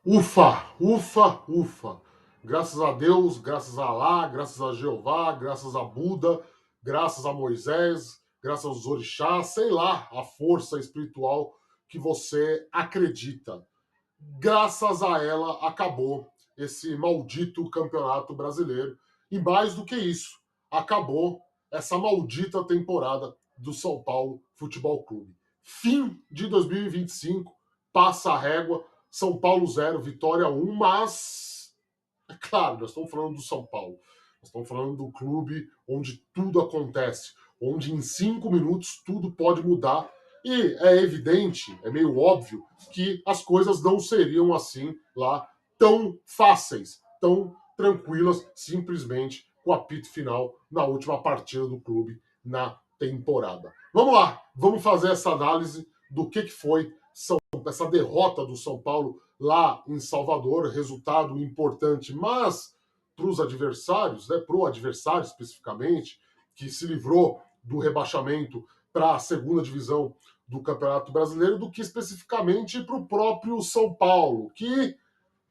Ufa, ufa, ufa. Graças a Deus, graças a Alá, graças a Jeová, graças a Buda, graças a Moisés, graças aos orixás, sei lá, a força espiritual que você acredita. Graças a ela acabou esse maldito campeonato brasileiro. E mais do que isso, acabou essa maldita temporada do São Paulo Futebol Clube. Fim de 2025, passa a régua, São Paulo 0, Vitória 1, mas é claro, nós estamos falando do São Paulo. Nós estamos falando do clube onde tudo acontece, onde em 5 minutos tudo pode mudar. E é evidente, é meio óbvio, que as coisas não seriam assim lá tão fáceis, tão tranquilas, simplesmente com o apito final na última partida do clube na temporada. Vamos lá, vamos fazer essa análise do que foi essa derrota do São Paulo lá em Salvador, resultado importante, mas para os adversários, né, para o adversário especificamente, que se livrou do rebaixamento para a segunda divisão do Campeonato Brasileiro, do que especificamente para o próprio São Paulo, que,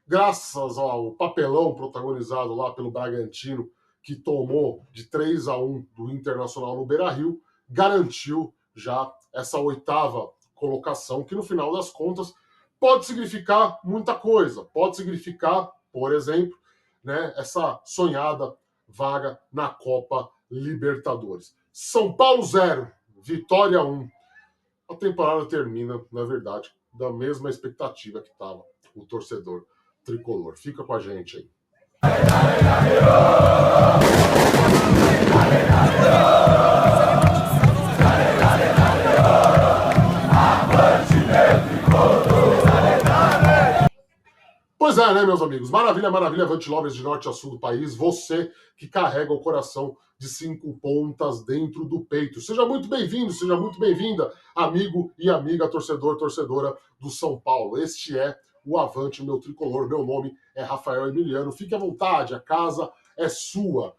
graças ao papelão protagonizado lá pelo Bragantino, que tomou de 3-1 do Internacional no Beira-Rio, garantiu já essa oitava colocação, que no final das contas pode significar muita coisa. Pode significar, por exemplo, né, essa sonhada vaga na Copa Libertadores. São Paulo 0, Vitória 1. A temporada termina, na verdade, da mesma expectativa que estava o torcedor tricolor. Fica com a gente aí. Pois é, né, meus amigos? Maravilha, maravilha, Avante Lovers de norte a sul do país. Você que carrega o coração de 5 pontas dentro do peito. Seja muito bem-vindo, seja muito bem-vinda, amigo e amiga, torcedor, torcedora do São Paulo. Este é o Avante, meu tricolor. Meu nome é Rafael Emiliano. Fique à vontade, a casa é sua.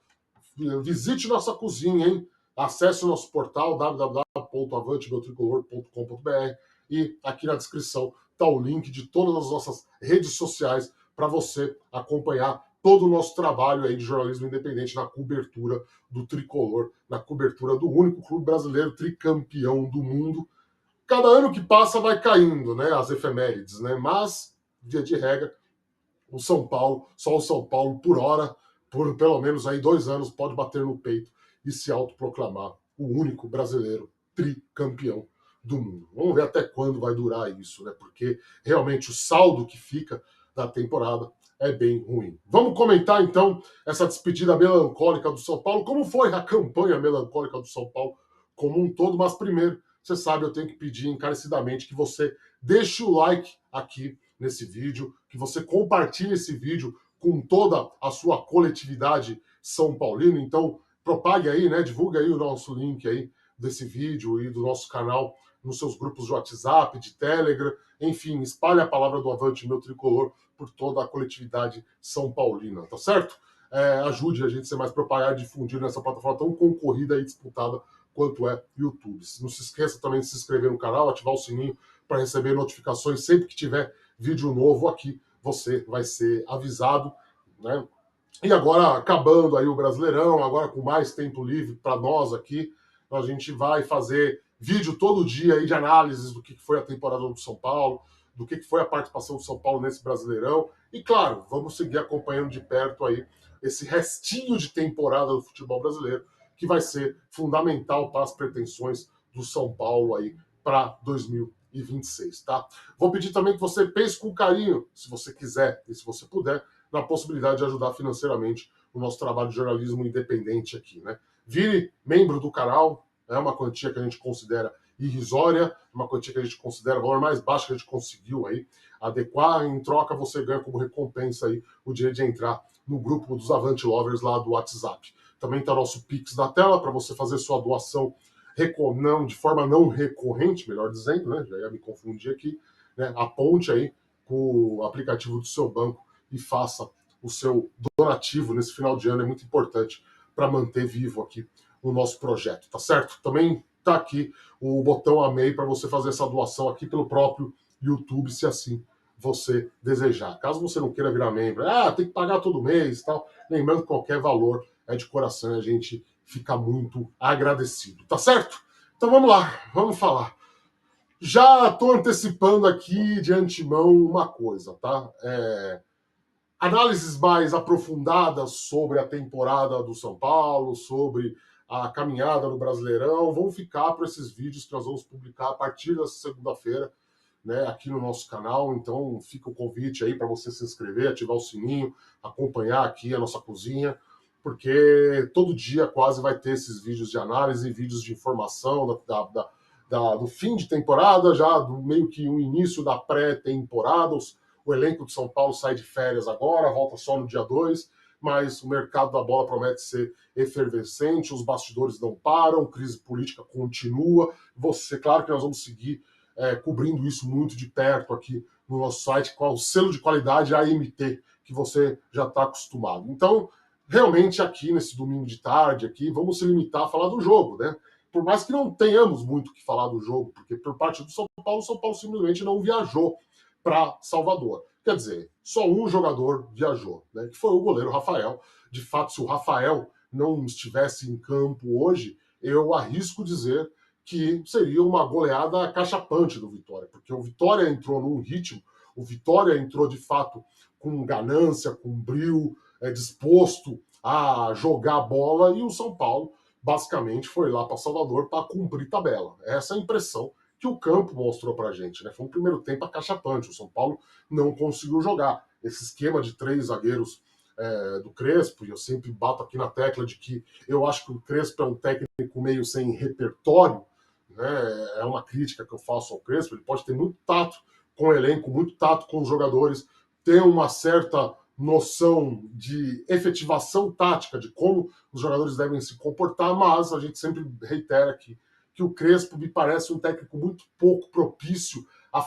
Visite nossa cozinha, hein? Acesse o nosso portal www.avantemeutricolor.com.br e aqui na descrição está o link de todas as nossas redes sociais para você acompanhar todo o nosso trabalho aí de jornalismo independente na cobertura do tricolor, na cobertura do único clube brasileiro tricampeão do mundo. Cada ano que passa vai caindo, né, as efemérides, né? Mas, via de regra, o São Paulo, só o São Paulo por hora, por pelo menos aí 2 anos, pode bater no peito e se autoproclamar o único brasileiro tricampeão do mundo. Vamos ver até quando vai durar isso, né? Porque realmente o saldo que fica da temporada é bem ruim. Vamos comentar então essa despedida melancólica do São Paulo. Como foi a campanha melancólica do São Paulo como um todo? Mas primeiro, você sabe, eu tenho que pedir encarecidamente que você deixe o like aqui nesse vídeo, que você compartilhe esse vídeo com toda a sua coletividade São Paulina. Então, propague aí, né? Divulgue aí o nosso link aí desse vídeo e do nosso canal nos seus grupos de WhatsApp, de Telegram, enfim, espalhe a palavra do Avante Meu Tricolor por toda a coletividade São Paulina, tá certo? Ajude a gente a ser mais propagado e difundir nessa plataforma tão concorrida e disputada quanto é YouTube. Não se esqueça também de se inscrever no canal, ativar o sininho para receber notificações sempre que tiver vídeo novo aqui, você vai ser avisado, né? E agora, acabando aí o Brasileirão, agora com mais tempo livre para nós aqui, a gente vai fazer vídeo todo dia aí de análises do que foi a temporada do São Paulo, do que foi a participação do São Paulo nesse Brasileirão. E claro, vamos seguir acompanhando de perto aí esse restinho de temporada do futebol brasileiro, que vai ser fundamental para as pretensões do São Paulo aí para 2026, tá? Vou pedir também que você pense com carinho, se você quiser e se você puder, na possibilidade de ajudar financeiramente o nosso trabalho de jornalismo independente aqui, né? Vire membro do canal, é uma quantia que a gente considera irrisória, uma quantia que a gente considera o valor mais baixo que a gente conseguiu aí adequar. Em troca, você ganha como recompensa aí o direito de entrar no grupo dos Avante Lovers lá do WhatsApp. Também está nosso Pix na tela para você fazer sua doação de forma não recorrente, melhor dizendo, né? Já ia me confundir aqui, né? Aponte aí com o aplicativo do seu banco e faça o seu donativo nesse final de ano, é muito importante para manter vivo aqui o nosso projeto, tá certo? Também tá aqui o botão Amei para você fazer essa doação aqui pelo próprio YouTube, se assim você desejar. Caso você não queira virar membro, tem que pagar todo mês e tal, lembrando que qualquer valor é de coração e a gente fica muito agradecido, tá certo? Então vamos lá, vamos falar. Já estou antecipando aqui de antemão uma coisa, tá? Análises mais aprofundadas sobre a temporada do São Paulo, sobre a caminhada no Brasileirão, vão ficar para esses vídeos que nós vamos publicar a partir dessa segunda-feira, né, aqui no nosso canal. Então fica o convite aí para você se inscrever, ativar o sininho, acompanhar aqui a nossa cozinha, porque todo dia quase vai ter esses vídeos de análise, vídeos de informação do fim de temporada, já do meio que o início da pré-temporada. O elenco de São Paulo sai de férias agora, volta só no dia 2, mas o mercado da bola promete ser efervescente, os bastidores não param, crise política continua. Claro que nós vamos seguir cobrindo isso muito de perto aqui no nosso site, com o selo de qualidade AMT, que você já está acostumado. Então, realmente aqui nesse domingo de tarde, aqui, vamos se limitar a falar do jogo, né? Por mais que não tenhamos muito o que falar do jogo, porque por parte do São Paulo, o São Paulo simplesmente não viajou para Salvador. Quer dizer, só um jogador viajou, né, que foi o goleiro Rafael. De fato, se o Rafael não estivesse em campo hoje, eu arrisco dizer que seria uma goleada cachapante do Vitória, porque o Vitória entrou num ritmo, o Vitória entrou de fato com ganância, com brio, disposto a jogar a bola, e o São Paulo basicamente foi lá para Salvador para cumprir tabela. Essa é a impressão que o campo mostrou pra gente, né? Foi um primeiro tempo acachapante. O São Paulo não conseguiu jogar. Esse esquema de 3 zagueiros do Crespo, e eu sempre bato aqui na tecla de que eu acho que o Crespo é um técnico meio sem repertório, né? É uma crítica que eu faço ao Crespo. Ele pode ter muito tato com o elenco, muito tato com os jogadores, ter uma certa noção de efetivação tática, de como os jogadores devem se comportar, mas a gente sempre reitera aqui que o Crespo me parece um técnico muito pouco propício a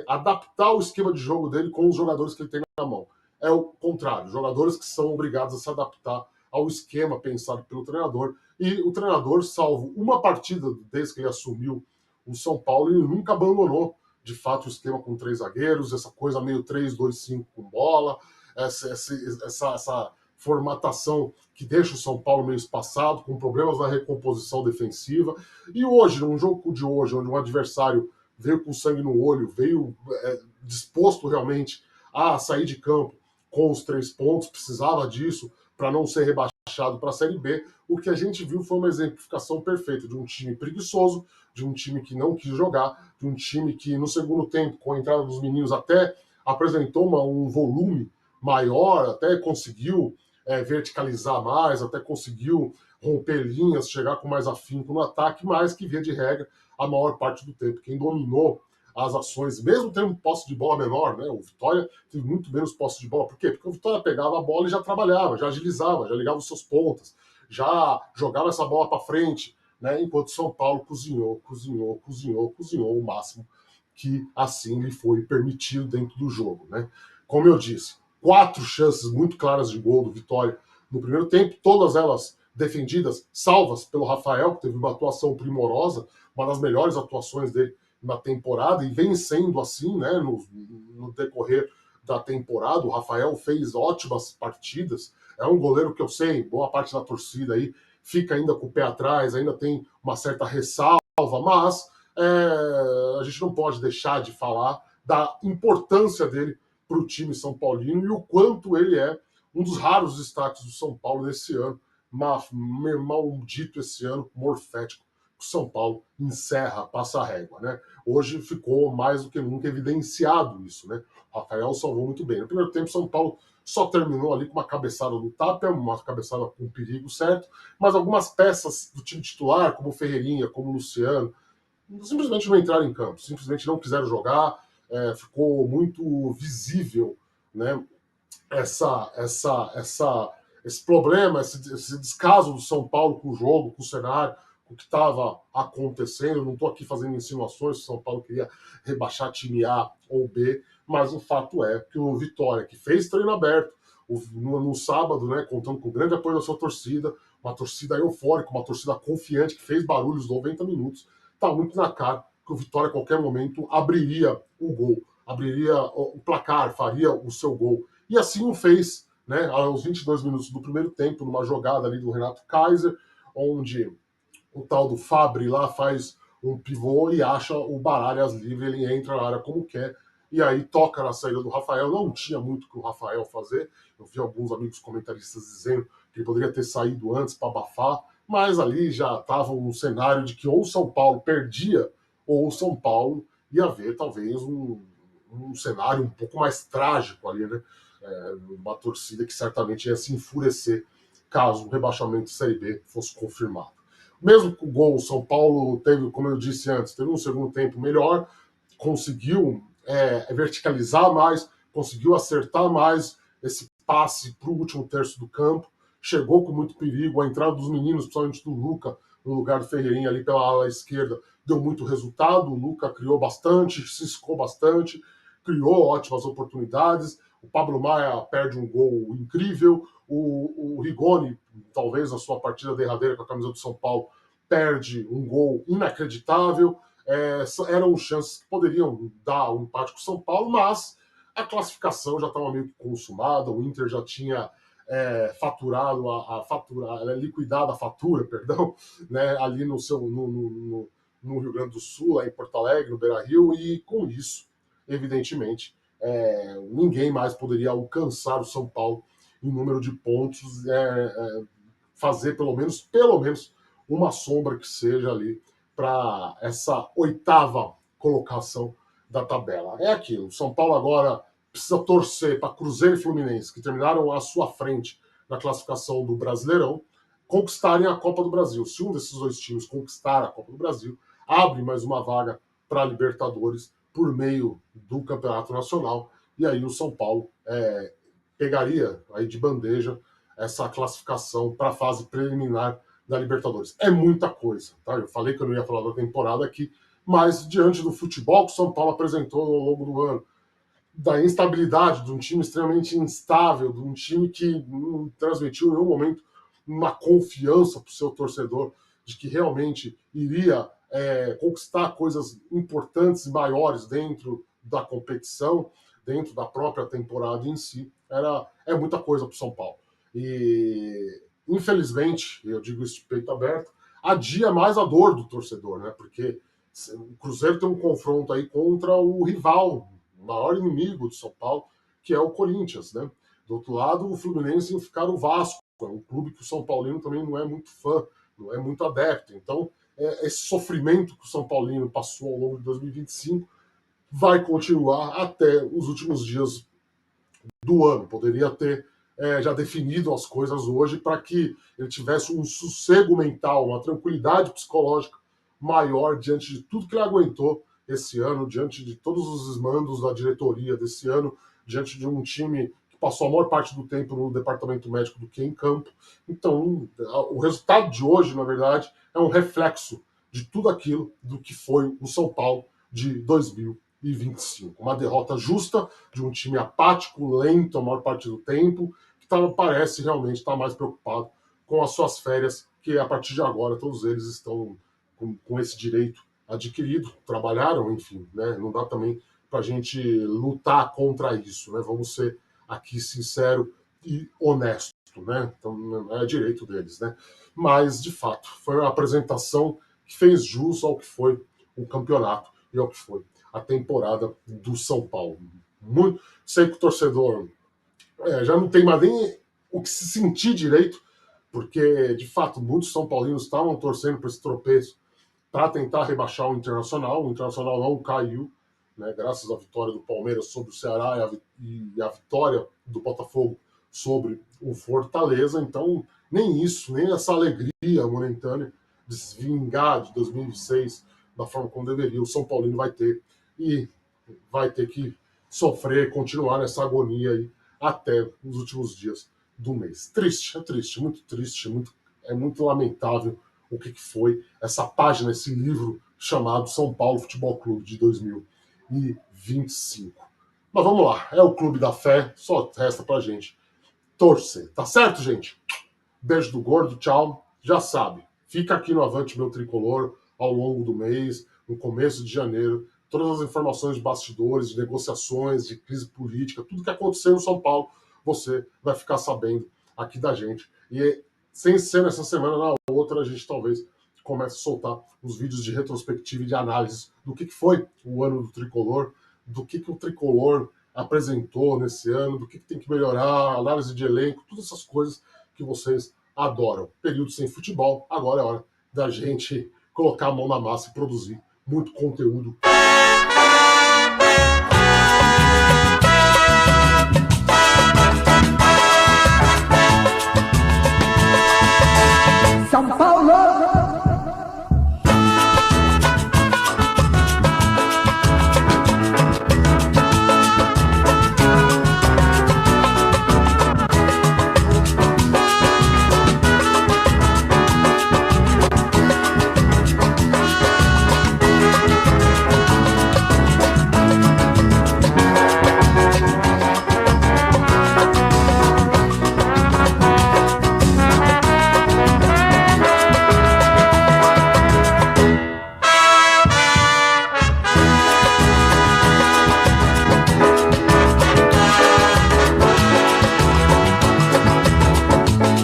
adaptar o esquema de jogo dele com os jogadores que ele tem na mão. É o contrário, jogadores que são obrigados a se adaptar ao esquema pensado pelo treinador, e o treinador, salvo uma partida desde que ele assumiu o São Paulo, ele nunca abandonou de fato o esquema com 3 zagueiros, essa coisa meio 3-2-5 com bola, essa formatação que deixa o São Paulo meio espaçado, com problemas na recomposição defensiva. E hoje, num jogo de hoje, onde um adversário veio com sangue no olho, veio disposto realmente a sair de campo com os 3 pontos, precisava disso para não ser rebaixado para a Série B, o que a gente viu foi uma exemplificação perfeita de um time preguiçoso, de um time que não quis jogar, de um time que no segundo tempo, com a entrada dos meninos, até apresentou um volume maior, até conseguiu verticalizar mais, até conseguiu romper linhas, chegar com mais afinco no ataque, mas que, via de regra, a maior parte do tempo, quem dominou as ações, mesmo tendo posse de bola menor, né? O Vitória teve muito menos posse de bola. Por quê? Porque o Vitória pegava a bola e já trabalhava, já agilizava, já ligava os seus pontas, já jogava essa bola para frente, né? Enquanto o São Paulo cozinhou o máximo que assim lhe foi permitido dentro do jogo, né? Como eu disse, 4 chances muito claras de gol do Vitória no primeiro tempo, todas elas defendidas, salvas pelo Rafael, que teve uma atuação primorosa, uma das melhores atuações dele na temporada, e vem sendo assim, né, no decorrer da temporada. O Rafael fez ótimas partidas, é um goleiro que eu sei, boa parte da torcida aí fica ainda com o pé atrás, ainda tem uma certa ressalva, mas a gente não pode deixar de falar da importância dele para o time São Paulino e o quanto ele é um dos raros destaques do São Paulo nesse ano, maldito esse ano morfético. O São Paulo encerra, passa a régua, né? Hoje ficou mais do que nunca evidenciado isso, né? O Rafael salvou muito bem. No primeiro tempo, São Paulo só terminou ali com uma cabeçada do Tapia, uma cabeçada com perigo certo, mas algumas peças do time titular, como Ferreirinha, como Luciano, simplesmente não entraram em campo, simplesmente não quiseram jogar. Ficou muito visível, né, esse problema, esse descaso do São Paulo com o jogo, com o cenário, com o que estava acontecendo. Eu não estou aqui fazendo insinuações se o São Paulo queria rebaixar time A ou B, mas o fato é que o Vitória, que fez treino aberto no sábado, né, contando com o grande apoio da sua torcida, uma torcida eufórica, uma torcida confiante, que fez barulhos 90 minutos, está muito na cara que o Vitória a qualquer momento abriria o gol. abriria o placar, faria o seu gol. E assim o fez, né, aos 22 minutos do primeiro tempo, numa jogada ali do Renato Kaiser, onde o tal do Fabri lá faz um pivô e acha o Baralhas livre, ele entra na área como quer, e aí toca na saída do Rafael. Não tinha muito o que o Rafael fazer. Eu vi alguns amigos comentaristas dizendo que ele poderia ter saído antes para abafar, mas ali já estava um cenário de que ou o São Paulo perdia, ou o São Paulo ia ver talvez um cenário um pouco mais trágico ali, né? Uma torcida que certamente ia se enfurecer caso o rebaixamento de Série B fosse confirmado. Mesmo com o gol, o São Paulo teve, como eu disse antes, teve um segundo tempo melhor, conseguiu verticalizar mais, conseguiu acertar mais esse passe para o último terço do campo, chegou com muito perigo, a entrada dos meninos, principalmente do Luca, no lugar do Ferreirinha ali pela ala esquerda, deu muito resultado, o Luca criou bastante, ciscou bastante, criou ótimas oportunidades, o Pablo Maia perde um gol incrível, o Rigoni, talvez na sua partida derradeira com a camisa do São Paulo, perde um gol inacreditável. Eram chances que poderiam dar um empate com o São Paulo, mas a classificação já estava meio que consumada, o Inter já tinha faturado a fatura, liquidado a fatura, perdão, né, ali no Rio Grande do Sul, lá em Porto Alegre, no Beira-Rio, e com isso, evidentemente, ninguém mais poderia alcançar o São Paulo em número de pontos, fazer pelo menos uma sombra que seja ali para essa oitava colocação da tabela. É aquilo. O São Paulo agora precisa torcer para Cruzeiro e Fluminense, que terminaram à sua frente na classificação do Brasileirão, conquistarem a Copa do Brasil. Se um desses dois times conquistar a Copa do Brasil, abre mais uma vaga para a Libertadores por meio do Campeonato Nacional. E aí o São Paulo pegaria aí de bandeja essa classificação para a fase preliminar da Libertadores. É muita coisa, tá? Eu falei que eu não ia falar da temporada aqui, mas diante do futebol que o São Paulo apresentou ao longo do ano, da instabilidade de um time extremamente instável, de um time que não transmitiu em nenhum momento uma confiança para o seu torcedor de que realmente iria conquistar coisas importantes e maiores dentro da competição, dentro da própria temporada em si, é muita coisa para o São Paulo. E, infelizmente, eu digo isso de peito aberto, adia mais a dor do torcedor, né? Porque o Cruzeiro tem um confronto aí contra o rival, o maior inimigo do São Paulo, que é o Corinthians, né? Do outro lado, o Fluminense ficar o Vasco, é um clube que o São Paulino também não é muito fã, não é muito adepto. Então, esse sofrimento que o São Paulino passou ao longo de 2025 vai continuar até os últimos dias do ano. Poderia ter já definido as coisas hoje para que ele tivesse um sossego mental, uma tranquilidade psicológica maior diante de tudo que ele aguentou esse ano, diante de todos os desmandos da diretoria desse ano, diante de um time que passou a maior parte do tempo no departamento médico do que em campo. Então, o resultado de hoje, na verdade, é um reflexo de tudo aquilo do que foi o São Paulo de 2025. Uma derrota justa de um time apático, lento a maior parte do tempo, que parece realmente estar mais preocupado com as suas férias, que a partir de agora todos eles estão com esse direito adquirido, trabalharam, enfim, né? Não dá também para a gente lutar contra isso, né? Vamos ser aqui sincero e honesto, né? Então é direito deles, né? Mas de fato foi uma apresentação que fez jus ao que foi o campeonato e ao que foi a temporada do São Paulo. Muito, sei que o torcedor já não tem mais nem o que se sentir direito, porque de fato muitos São Paulinos estavam torcendo para esse tropeço para tentar rebaixar o Internacional. O Internacional não caiu, né, graças à vitória do Palmeiras sobre o Ceará e a vitória do Botafogo sobre o Fortaleza. Então, nem isso, nem essa alegria momentânea de se vingar de 2006 da forma como deveria, o São Paulino vai ter. E vai ter que sofrer, continuar nessa agonia aí até os últimos dias do mês. Triste, muito triste, é muito lamentável o que foi essa página, esse livro chamado São Paulo Futebol Clube de 2025. Mas vamos lá, é o Clube da Fé, só resta pra gente torcer. Tá certo, gente? Beijo do gordo, tchau. Já sabe, fica aqui no Avante Meu Tricolor ao longo do mês, no começo de janeiro, todas as informações de bastidores, de negociações, de crise política, tudo que aconteceu no São Paulo, você vai ficar sabendo aqui da gente. E sem ser nessa semana, na outra, a gente talvez comece a soltar os vídeos de retrospectiva e de análise do que foi o ano do Tricolor, do que o Tricolor apresentou nesse ano, do que tem que melhorar, análise de elenco, todas essas coisas que vocês adoram. Período sem futebol, agora é hora da gente colocar a mão na massa e produzir muito conteúdo